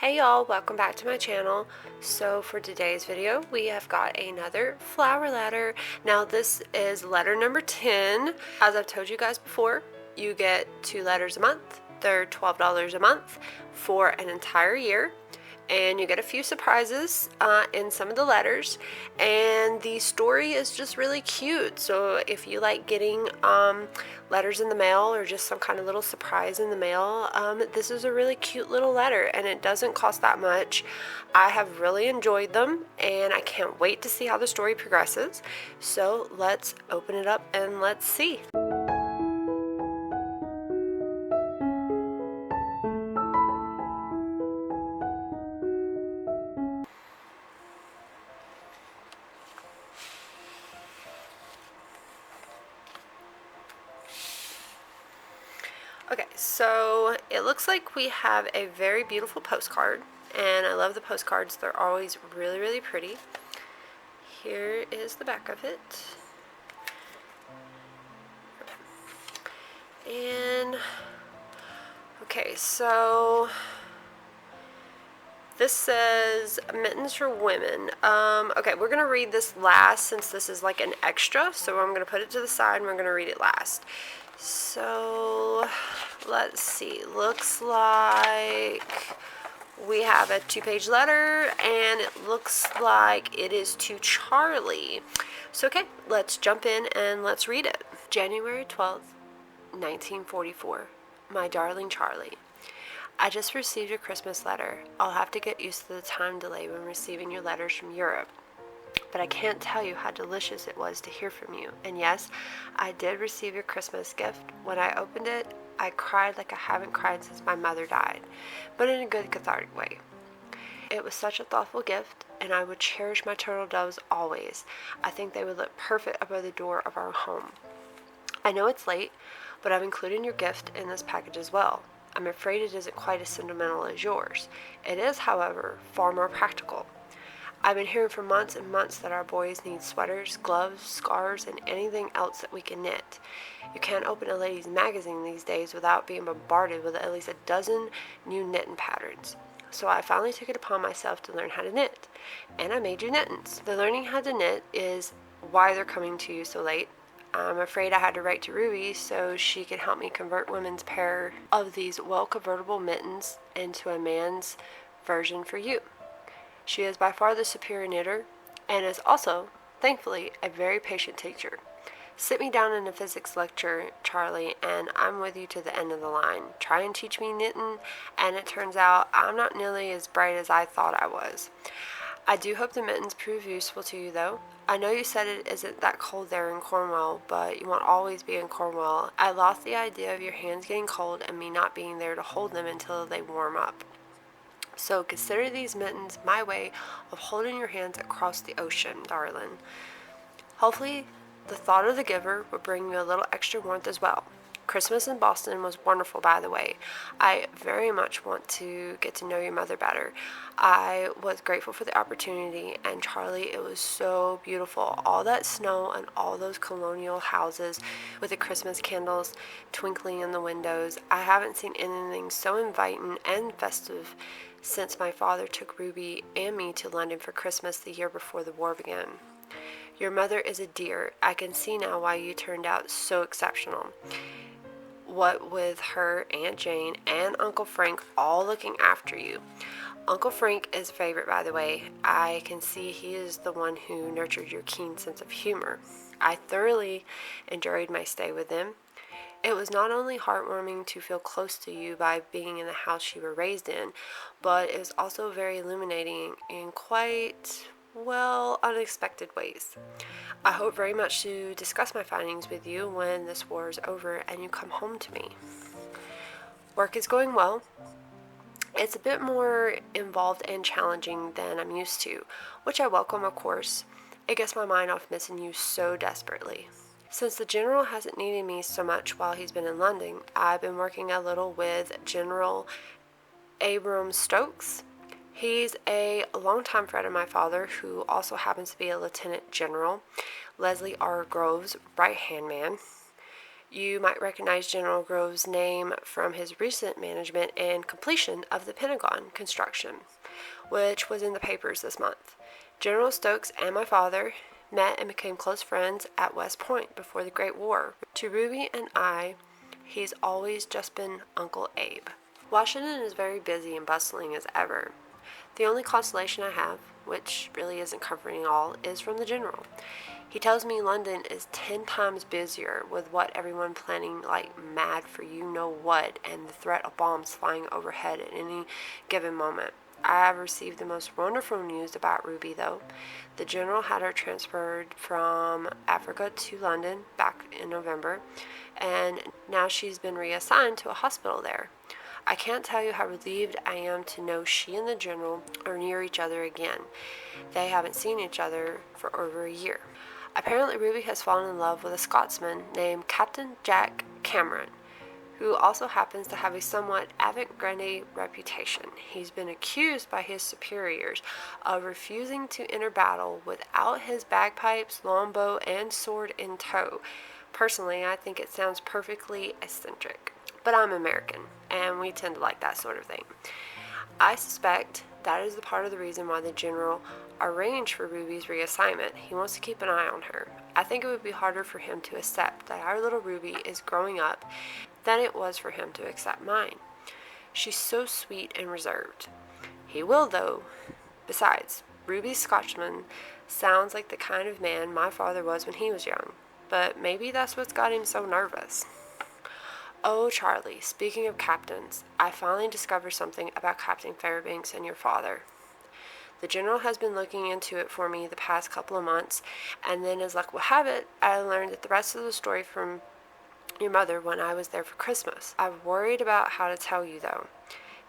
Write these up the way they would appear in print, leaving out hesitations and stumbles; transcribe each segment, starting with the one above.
Hey y'all, welcome back to my channel. So for today's video, we have got another flower letter. Now this is letter number 10. As I've told you guys before, you get 2 letters a month. They're $12 a month for an entire year. And you get a few surprises in some of the letters, and the story is just really cute. So if you like getting letters in the mail or just some kind of little surprise in the mail, this is a really cute little letter, and it doesn't cost that much. I have really enjoyed them, and I can't wait to see how the story progresses. So let's open it up and let's see. Okay, so it looks like we have a very beautiful postcard, and I love the postcards. They're always really, really pretty. Here is the back of it. And, okay, so this says mittens for women. Okay, we're going to read this last since this is like an extra, so I'm going to put it to the side and we're going to read it last. So let's see, looks like we have a 2-page letter, and it looks like it is to Charlie. So okay, let's jump in and let's read it. January 12th, 1944. My darling Charlie, I just received your Christmas letter. I'll have to get used to the time delay when receiving your letters from Europe. But I can't tell you how delicious it was to hear from you. And yes, I did receive your Christmas gift. When I opened it, I cried like I haven't cried since my mother died, but in a good cathartic way. It was such a thoughtful gift, and I would cherish my turtle doves always. I think they would look perfect above the door of our home. I know it's late, but I've included your gift in this package as well. I'm afraid it isn't quite as sentimental as yours. It is, however, far more practical. I've been hearing for months and months that our boys need sweaters, gloves, scarves, and anything else that we can knit. You can't open a ladies' magazine these days without being bombarded with at least a dozen new knitting patterns. So I finally took it upon myself to learn how to knit, and I made you mittens. The learning how to knit is why they're coming to you so late. I'm afraid I had to write to Ruby so she could help me convert women's pair of these well-convertible mittens into a man's version for you. She is by far the superior knitter, and is also, thankfully, a very patient teacher. Sit me down in a physics lecture, Charlie, and I'm with you to the end of the line. Try and teach me knitting, and it turns out I'm not nearly as bright as I thought I was. I do hope the mittens prove useful to you, though. I know you said it isn't that cold there in Cornwall, but you won't always be in Cornwall. I lost the idea of your hands getting cold and me not being there to hold them until they warm up. So consider these mittens my way of holding your hands across the ocean, darling. Hopefully, the thought of the giver will bring you a little extra warmth as well. Christmas in Boston was wonderful, by the way. I very much want to get to know your mother better. I was grateful for the opportunity, and Charlie, it was so beautiful. All that snow and all those colonial houses with the Christmas candles twinkling in the windows. I haven't seen anything so inviting and festive since my father took Ruby and me to London for Christmas the year before the war began. Your mother is a dear. I can see now why you turned out so exceptional. What with her Aunt Jane and Uncle Frank all looking after you. Uncle Frank is a favorite, by the way. I can see he is the one who nurtured your keen sense of humor. I thoroughly enjoyed my stay with them. It was not only heartwarming to feel close to you by being in the house you were raised in, but it was also very illuminating in quite, well, unexpected ways. I hope very much to discuss my findings with you when this war is over and you come home to me. Work is going well. It's a bit more involved and challenging than I'm used to, which I welcome, of course. It gets my mind off missing you so desperately. Since the General hasn't needed me so much while he's been in London, I've been working a little with General Abram Stokes. He's a longtime friend of my father, who also happens to be a Lieutenant General, Leslie R. Grove's right-hand man. You might recognize General Grove's name from his recent management and completion of the Pentagon construction, which was in the papers this month. General Stokes and my father met and became close friends at West Point before the Great War. To Ruby and I, he's always just been Uncle Abe. Washington is very busy and bustling as ever. The only consolation I have, which really isn't comforting at all, is from the General. He tells me London is 10 times busier with what everyone planning like mad for you know what and the threat of bombs flying overhead at any given moment. I have received the most wonderful news about Ruby, though. The General had her transferred from Africa to London back in November, and now she's been reassigned to a hospital there. I can't tell you how relieved I am to know she and the General are near each other again. They haven't seen each other for over a year. Apparently, Ruby has fallen in love with a Scotsman named Captain Jack Cameron, who also happens to have a somewhat avant-garde reputation. He's been accused by his superiors of refusing to enter battle without his bagpipes, longbow, and sword in tow. Personally, I think it sounds perfectly eccentric, but I'm American, and we tend to like that sort of thing. I suspect that is the part of the reason why the General arranged for Ruby's reassignment. He wants to keep an eye on her. I think it would be harder for him to accept that our little Ruby is growing up than it was for him to accept mine. She's so sweet and reserved. He will, though. Besides, Ruby's Scotchman sounds like the kind of man my father was when he was young, but maybe that's what's got him so nervous. Oh, Charlie, speaking of captains, I finally discovered something about Captain Fairbanks and your father. The General has been looking into it for me the past couple of months, and then as luck will have it, I learned that the rest of the story from your mother when I was there for Christmas. I've worried about how to tell you, though.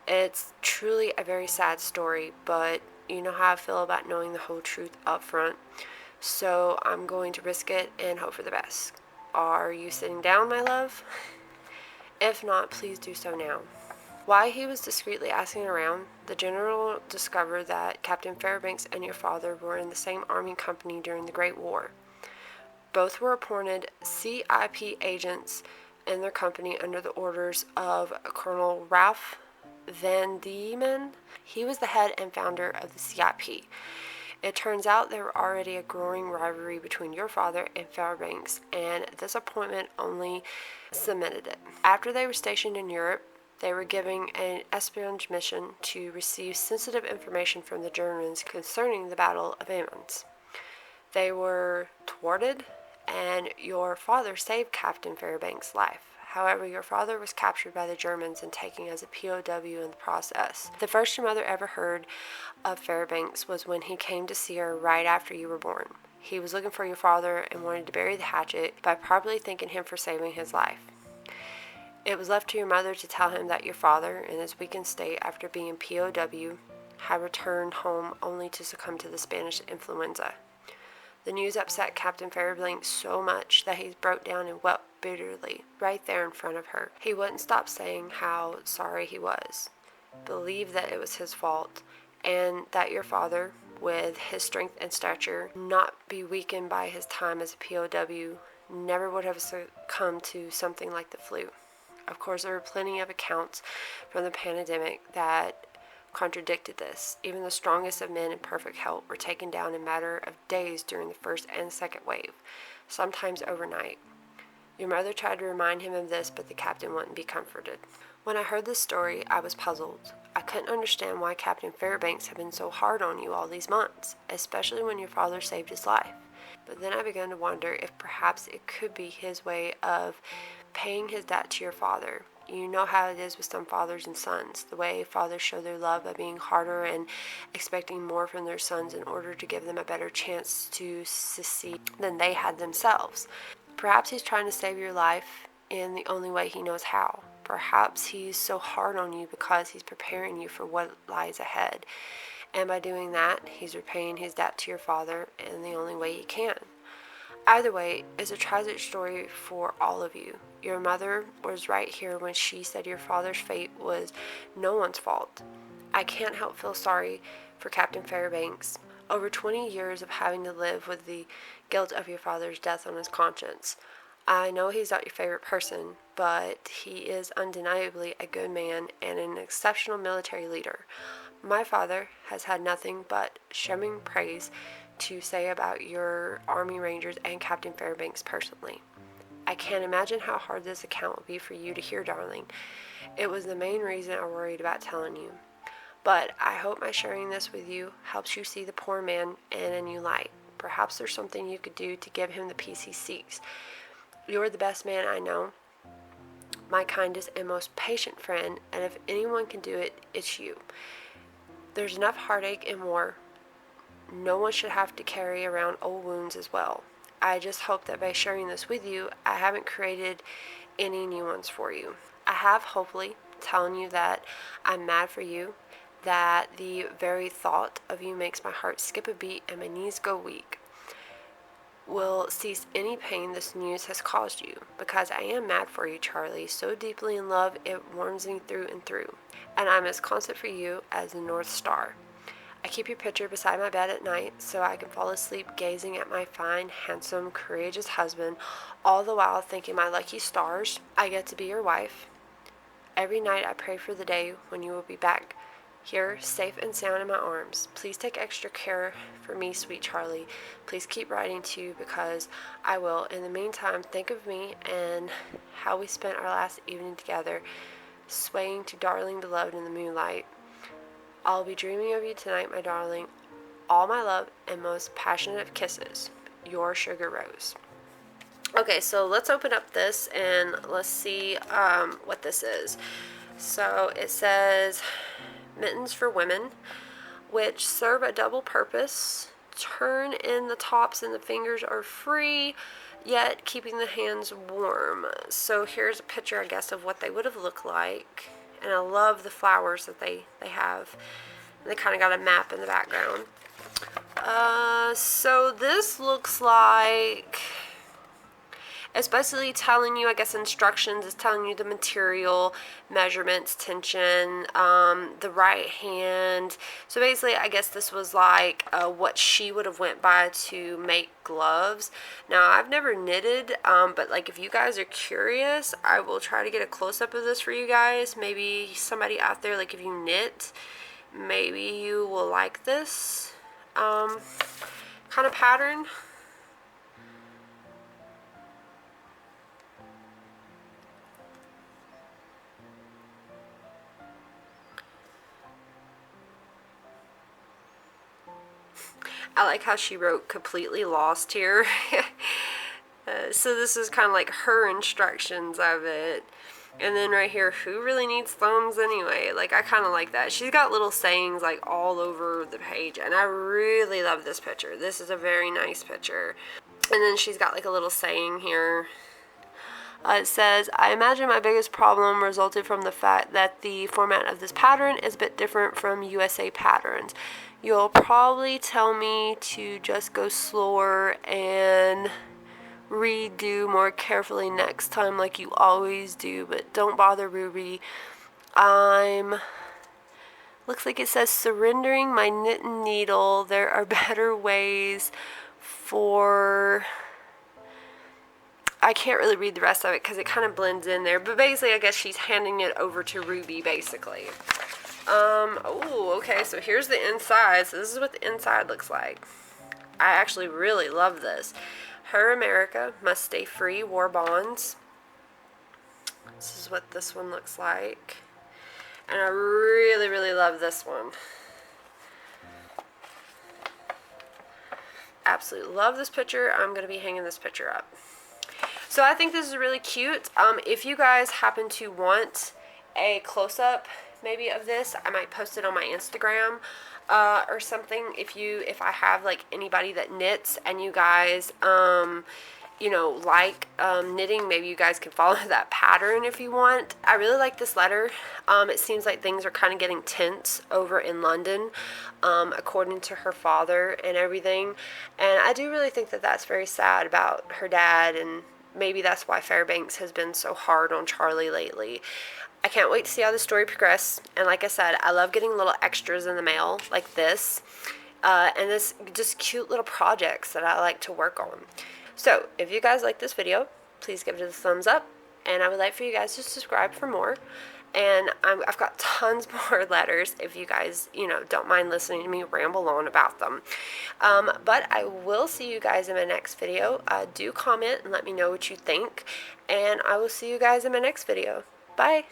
It's truly a very sad story, but you know how I feel about knowing the whole truth up front, so I'm going to risk it and hope for the best. Are you sitting down, my love? If not, please do so now. While he was discreetly asking around, the General discovered that Captain Fairbanks and your father were in the same army company during the Great War. Both were appointed CIP agents in their company under the orders of Colonel Ralph Van Diemen. He was the head and founder of the CIP. It turns out there were already a growing rivalry between your father and Fairbanks, and this appointment only cemented it. After they were stationed in Europe, they were given an espionage mission to receive sensitive information from the Germans concerning the Battle of Amiens. They were thwarted, and your father saved Captain Fairbanks' life. However, your father was captured by the Germans and taken as a POW in the process. The first your mother ever heard of Fairbanks was when he came to see her right after you were born. He was looking for your father and wanted to bury the hatchet by properly thanking him for saving his life. It was left to your mother to tell him that your father, in his weakened state after being POW, had returned home only to succumb to the Spanish influenza. The news upset Captain Fairbanks so much that he broke down and wept bitterly right there in front of her. He wouldn't stop saying how sorry he was, believed that it was his fault, and that your father, with his strength and stature, not be weakened by his time as a POW, never would have succumbed to something like the flu. Of course, there were plenty of accounts from the pandemic that contradicted this. Even the strongest of men in perfect health were taken down in a matter of days during the first and second wave, sometimes overnight. Your mother tried to remind him of this, but the captain wouldn't be comforted. When I heard this story, I was puzzled. I couldn't understand why Captain Fairbanks had been so hard on you all these months, especially when your father saved his life. But then I began to wonder if perhaps it could be his way of paying his debt to your father. You know how it is with some fathers and sons, the way fathers show their love by being harder and expecting more from their sons in order to give them a better chance to succeed than they had themselves. Perhaps he's trying to save your life in the only way he knows how. Perhaps he's so hard on you because he's preparing you for what lies ahead. And by doing that, he's repaying his debt to your father in the only way he can. Either way, it's a tragic story for all of you. Your mother was right here when she said your father's fate was no one's fault. I can't help feel sorry for Captain Fairbanks. Over 20 years of having to live with the guilt of your father's death on his conscience. I know he's not your favorite person, but he is undeniably a good man and an exceptional military leader. My father has had nothing but showing praise to say about your Army Rangers and Captain Fairbanks personally. I can't imagine how hard this account will be for you to hear, darling. It was the main reason I worried about telling you. But I hope my sharing this with you helps you see the poor man in a new light. Perhaps there's something you could do to give him the peace he seeks. You're the best man I know, my kindest and most patient friend, and if anyone can do it, it's you. There's enough heartache and war. No one should have to carry around old wounds as well. I just hope that by sharing this with you, I haven't created any new ones for you. I have, hopefully, telling you that I'm mad for you, that the very thought of you makes my heart skip a beat and my knees go weak. Will cease any pain this news has caused you, because I am mad for you, Charlie, so deeply in love it warms me through and through, and I'm as constant for you as the North Star. I keep your picture beside my bed at night so I can fall asleep gazing at my fine, handsome, courageous husband, all the while thinking my lucky stars I get to be your wife. Every night I pray for the day when you will be back here, safe and sound in my arms. Please take extra care for me, sweet Charlie. Please keep writing to you, because I will. In the meantime, think of me and how we spent our last evening together, swaying to darling beloved in the moonlight. I'll be dreaming of you tonight, my darling. All my love and most passionate of kisses, your Sugar Rose. Okay, so let's open up this and let's see what this is. So it says mittens for women, which serve a double purpose. Turn in the tops and the fingers are free, yet keeping the hands warm. So here's a picture, I guess, of what they would have looked like. And I love the flowers that they have. They kind of got a map in the background. So this looks like, it's basically telling you, I guess, instructions. It's telling you the material, measurements, tension, the right hand. So basically, I guess this was like what she would have went by to make gloves. Now, I've never knitted, but like if you guys are curious, I will try to get a close-up of this for you guys. Maybe somebody out there, like if you knit, maybe you will like this kind of pattern. I like how she wrote completely lost here. So this is kind of like her instructions of it. And then right here, who really needs thumbs anyway? Like, I kind of like that. She's got little sayings like all over the page. And I really love this picture. This is a very nice picture. And then she's got like a little saying here. It says, I imagine my biggest problem resulted from the fact that the format of this pattern is a bit different from USA patterns. You'll probably tell me to just go slower and redo more carefully next time like you always do, but don't bother, Ruby. Looks like it says surrendering my knit and needle. There are better ways for... I can't really read the rest of it because it kind of blends in there. But basically, I guess she's handing it over to Ruby, basically. Oh, okay, so here's the inside. So this is what the inside looks like. I actually really love this. Her America must stay free, war bonds. This is what this one looks like. And I really, really love this one. Absolutely love this picture. I'm going to be hanging this picture up. So I think this is really cute. If you guys happen to want a close-up maybe of this, I might post it on my Instagram or something. If I have like anybody that knits and you guys you know, like knitting, maybe you guys can follow that pattern if you want. I really like this letter. It seems like things are kind of getting tense over in London, according to her father and everything. And I do really think that that's very sad about her dad, and maybe that's why Fairbanks has been so hard on Charlie lately. I can't wait to see how the story progresses. And like I said, I love getting little extras in the mail like this. And this just cute little projects that I like to work on. So if you guys like this video, please give it a thumbs up. And I would like for you guys to subscribe for more. And I've got tons more letters if you guys, don't mind listening to me ramble on about them. But I will see you guys in my next video. Do comment and let me know what you think. And I will see you guys in my next video. Bye.